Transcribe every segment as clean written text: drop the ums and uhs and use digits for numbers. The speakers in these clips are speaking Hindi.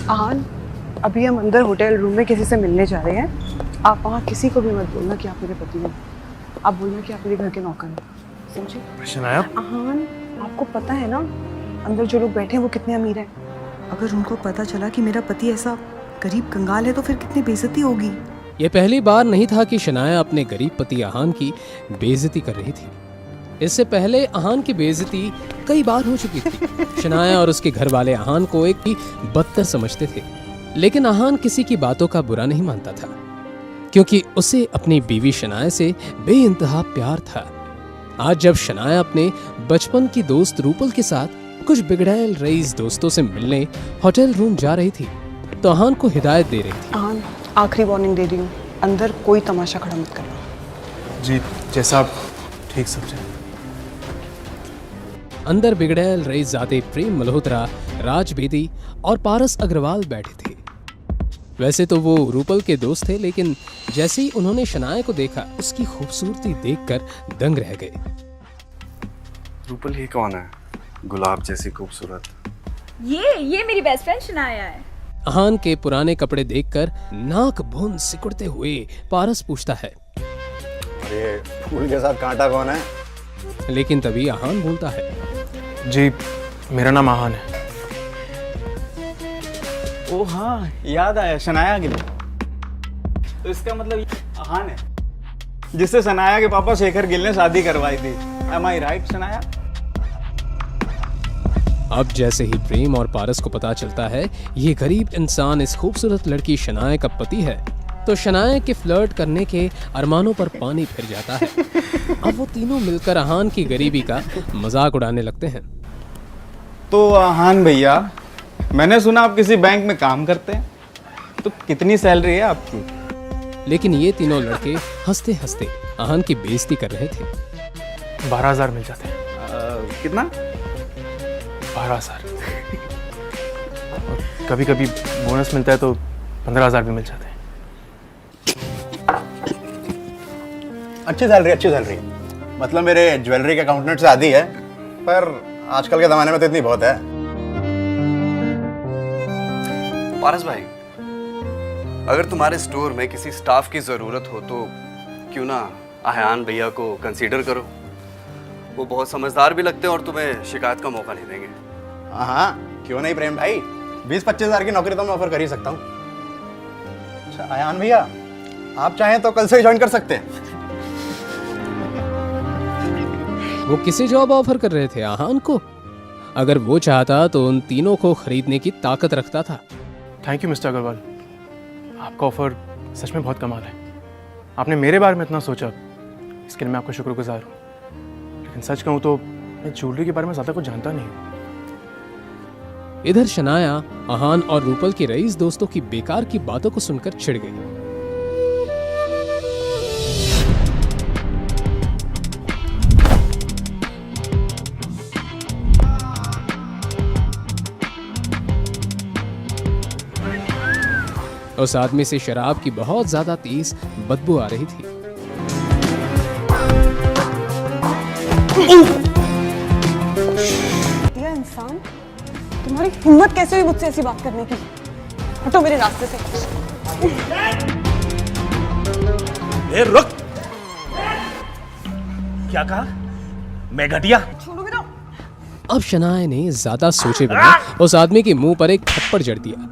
आहान, अभी हम अंदर होटल रूम में किसी से मिलने जा रहे हैं। आप वहाँ किसी को भी मत बोलना कि आप मेरे पति हैं। आप बोलना कि आप मेरे घर के नौकर हैं, समझे? शनाया, आहान, आपको पता है ना अंदर जो लोग बैठे हैं वो कितने अमीर हैं। अगर उनको पता चला कि मेरा पति ऐसा गरीब कंगाल है तो फिर कितनी बेइज्जती होगी। ये पहली बार नहीं था कि शनाया अपने गरीब पति आहान की बेइज्जती कर रही थी। इससे पहले आहान की बेइज्जती कई बार हो चुकी थी। शनाया और उसके घर वाले आहान को एक ही बदतर समझते थे, लेकिन आहान किसी की बातों का बुरा नहीं मानता था, क्योंकि उसे अपनी बीवी शनाया से बेइंतहा प्यार था। आज जब शनाया अपने बचपन की दोस्त रूपल के साथ कुछ बिगड़ैल रईस दोस्तों से मिलने होटल रूम जा रही थी, तो आहान को हिदायत दे रही थी। आहान, आखिरी वार्निंग दे रही हूँ, अंदर कोई तमाशा खड़ा मत करना। जी जैसा आप ठीक समझे। अंदर बिगड़ैल रईसजादे प्रेम मल्होत्रा, राज बेदी और पारस अग्रवाल बैठे थे। वैसे तो वो रूपल के दोस्त थे, लेकिन जैसे ही उन्होंने शनाया को देखा, उसकी खूबसूरती देखकर दंग रह गए। रूपल ही कौन है, गुलाब जैसी खूबसूरत? ये मेरी बेस्ट फ्रेंड शनाया है। आहान के पुराने कपड़े देखकर नाक भून सिकुड़ते हुए पारस पूछता है, अरे फूल के साथ कांटा कौन है? लेकिन तभी आहान बोलता है, जी मेरा नाम आहान है। ओ हाँ, याद आया, शनाया गिल। तो इसका मतलब ये आहान है जिससे शनाया के पापा शेखर गिल ने शादी करवाई थी। Am I right, Shanaya? अब जैसे ही प्रेम और पारस को पता चलता है ये गरीब इंसान इस खूबसूरत लड़की शनाया का पति है, तो शनाया के फ्लर्ट करने के अरमानों पर पानी फिर जाता है। अब वो तीनों मिलकर आहान की गरीबी का मजाक उड़ाने लगते हैं। तो आहान भैया, मैंने सुना आप किसी बैंक में काम करते हैं, तो कितनी सैलरी है आपकी? लेकिन ये तीनों लड़के हंसते हंसते आहान की बेइज्जती कर रहे थे। 12,000 मिल जाते हैं। कितना? 12,000। कभी कभी बोनस मिलता है तो 15,000 भी मिल जाते हैं। अच्छी सैलरी। मतलब मेरे ज्वेलरी के अकाउंटेंट से आधी है, पर आजकल के जमाने में तो इतनी बहुत है। पारस भाई, अगर तुम्हारे स्टोर में किसी स्टाफ की ज़रूरत हो तो क्यों ना आहान भैया को कंसीडर करो। वो बहुत समझदार भी लगते हैं और तुम्हें शिकायत का मौका नहीं देंगे। हाँ, क्यों नहीं प्रेम भाई, 20-25 हज़ार की नौकरी तो मैं ऑफर कर ही सकता हूँ। अच्छा आयान भैया, आप चाहें तो कल से ज्वाइन कर सकते हैं। वो किसे जॉब ऑफर कर रहे थे? आहान को? अगर वो चाहता तो उन तीनों को खरीदने की ताकत रखता था। थैंक यू मिस्टर अग्रवाल, आपका ऑफर सच में बहुत कमाल है। आपने मेरे बारे में इतना सोचा, इसके लिए मैं आपका शुक्रगुजार हूँ। लेकिन सच कहूँ तो मैं ज्वेलरी के बारे में ज़्यादा कुछ जानता नहीं हूँ। इधर शनाया आहान और रूपल के रईस दोस्तों की बेकार की बातों को सुनकर छिड़ गई। उस आदमी से शराब की बहुत ज्यादा तेज बदबू आ रही थी। ये इंसान, तुम्हारी हिम्मत कैसे हुई मुझसे ऐसी बात करने की? हटो मेरे रास्ते से। ए रुक! क्या कहा? मैं घटिया? छोड़ो मेरा। अब शनाया ने ज्यादा सोचे बिना उस आदमी के मुंह पर एक थप्पड़ जड़ दिया।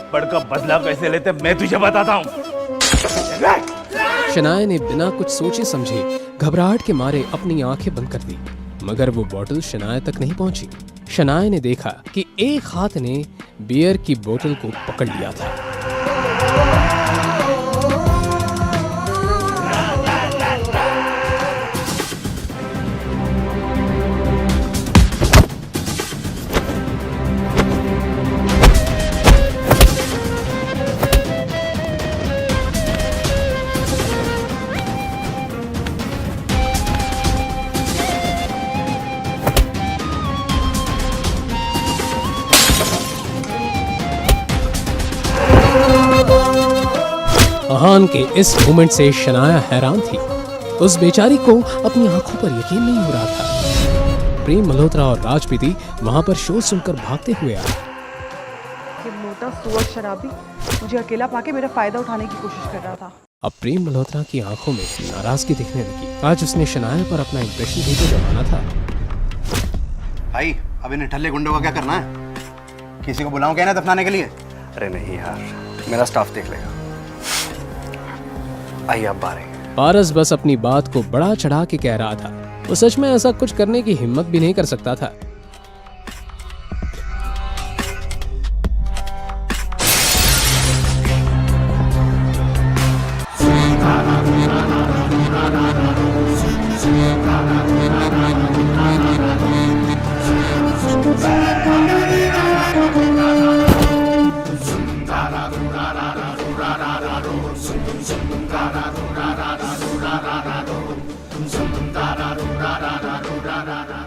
थप्पड़ का बदला कैसे लेते मैं तुझे बताता हूँ। शनाया ने बिना कुछ सोचे समझे घबराहट के मारे अपनी आंखें बंद कर दी, मगर वो बोतल शनाया तक नहीं पहुंची। शनाया ने देखा कि एक हाथ ने बियर की बोतल को पकड़ लिया था। आहान के इस मूवमेंट से शनाया हैरान थी। उस बेचारी को अपनी आंखों पर यकीन नहीं हो रहा था। प्रेम मल्होत्रा और राजपीति वहां पर शोर सुनकर भागते हुए आए। ये मोटा सुअर शराबी मुझे अकेला पाके मेरा फायदा उठाने की कोशिश कर रहा था। अब प्रेम मल्होत्रा की आंखों में नाराजगी दिखने लगी। आज उसने शनाया पर अपना इंप्रेशन भी तो जमाना था। भाई अब इन ठल्ले गुंडों का क्या करना है? किसी को बुलाऊं क्या ना दफनाने के लिए? अरे नहीं यार, मेरा स्टाफ देख लेगा। आइए आप बाहर आइए। पारस बस अपनी बात को बड़ा चढ़ा के कह रहा था। वो सच में ऐसा कुछ करने की हिम्मत भी नहीं कर सकता था।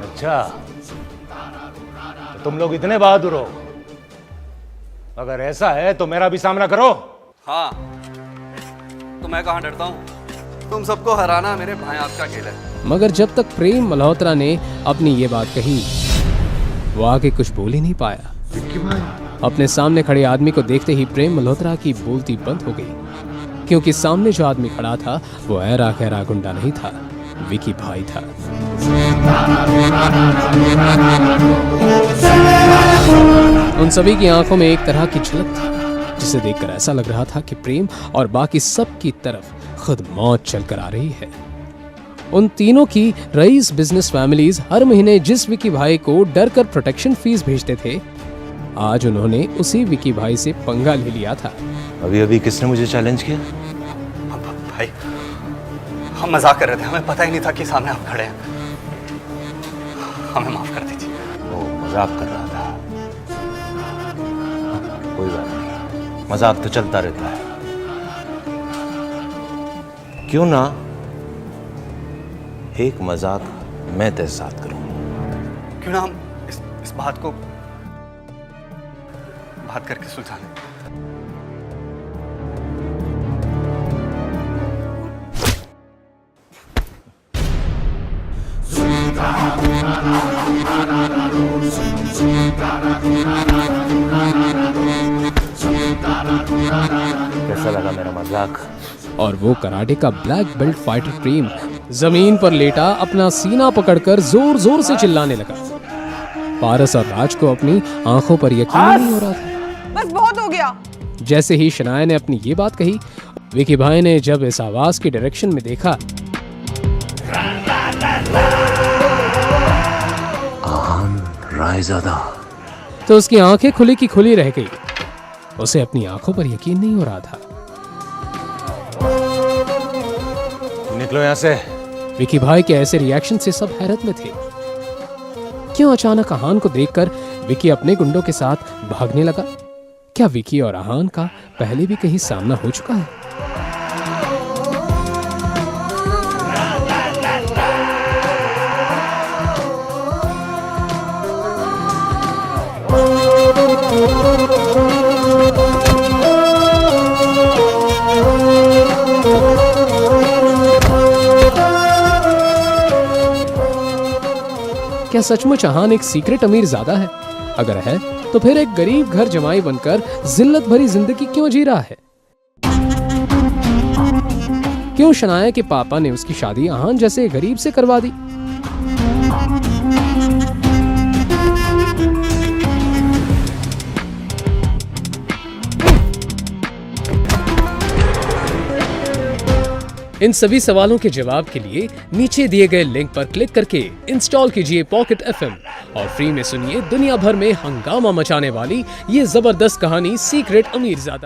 अच्छा, तो तुम लोग इतने बहादुर हो? अगर ऐसा है तो मेरा भी सामना करो। हाँ, तो मैं कहाँ डरता हूँ? तुम सबको हराना मेरे भाई आपका खेल है। मगर जब तक प्रेम मल्होत्रा ने अपनी ये बात कही, वो आगे कुछ बोल ही नहीं पाया। अपने सामने खड़े आदमी को देखते ही प्रेम मल्होत्रा की बोलती बंद हो गई, क्योंकि सामने जो आदमी खड़ा था वो ऐरा खैरा गुंडा नहीं था, विकी भाई था। उन सभी की आंखों में एक तरह की झलक थी, जिसे देखकर ऐसा लग रहा था कि प्रेम और बाकी सब की तरफ खुद मौत चलकर आ रही है। उन तीनों की रईस बिजनेस फैमिलीज हर महीने जिस विकी भाई को डर कर प्रोटेक्शन फीस भेजते थे, आज उन्होंने उसी विकी भाई से पंगा ले लिया था। अभी अभी किसने मुझे चैलेंज किया? भाई हम मजाक कर रहे थे, हमें पता ही नहीं था कि सामने आप खड़े हैं। हमें माफ कर दीजिए। वो मजाक कर रहा था। कोई बात नहीं, मजाक तो चलता रहता है। क्यों ना एक मजाक मैं तेरे साथ करूं? क्यों ना हम इस बात को बात करके सुलझा लें। कैसा लगा मेरा मजाक? और वो कराटे का ब्लैक बेल्ट फाइटर प्रेम जमीन पर लेटा अपना सीना पकड़कर जोर जोर से चिल्लाने लगा। पारस और राज को अपनी आंखों पर यकीन नहीं हो रहा था। बस बहुत हो गया। जैसे ही शनाया ने अपनी ये बात कही, विकी भाई ने जब इस आवाज की डायरेक्शन में देखा, रायज़ादा, तो उसकी आंखें खुली की खुली रह गई। उसे अपनी आंखों पर यकीन नहीं हो रहा था। निकलो यहाँ से। विकी भाई के ऐसे रिएक्शन से सब हैरत में थे। क्यों अचानक आहान को देखकर विकी अपने गुंडों के साथ भागने लगा? क्या विकी और आहान का पहले भी कहीं सामना हो चुका है? क्या सचमुच आहान एक सीक्रेट अमीर ज़्यादा है? अगर है तो फिर एक गरीब घर जमाई बनकर जिल्लत भरी जिंदगी क्यों जी रहा है? क्यों शनाया के पापा ने उसकी शादी आहान जैसे गरीब से करवा दी? इन सभी सवालों के जवाब के लिए नीचे दिए गए लिंक पर क्लिक करके इंस्टॉल कीजिए पॉकेट एफएम और फ्री में सुनिए दुनिया भर में हंगामा मचाने वाली ये जबरदस्त कहानी सीक्रेट अमीरजादा।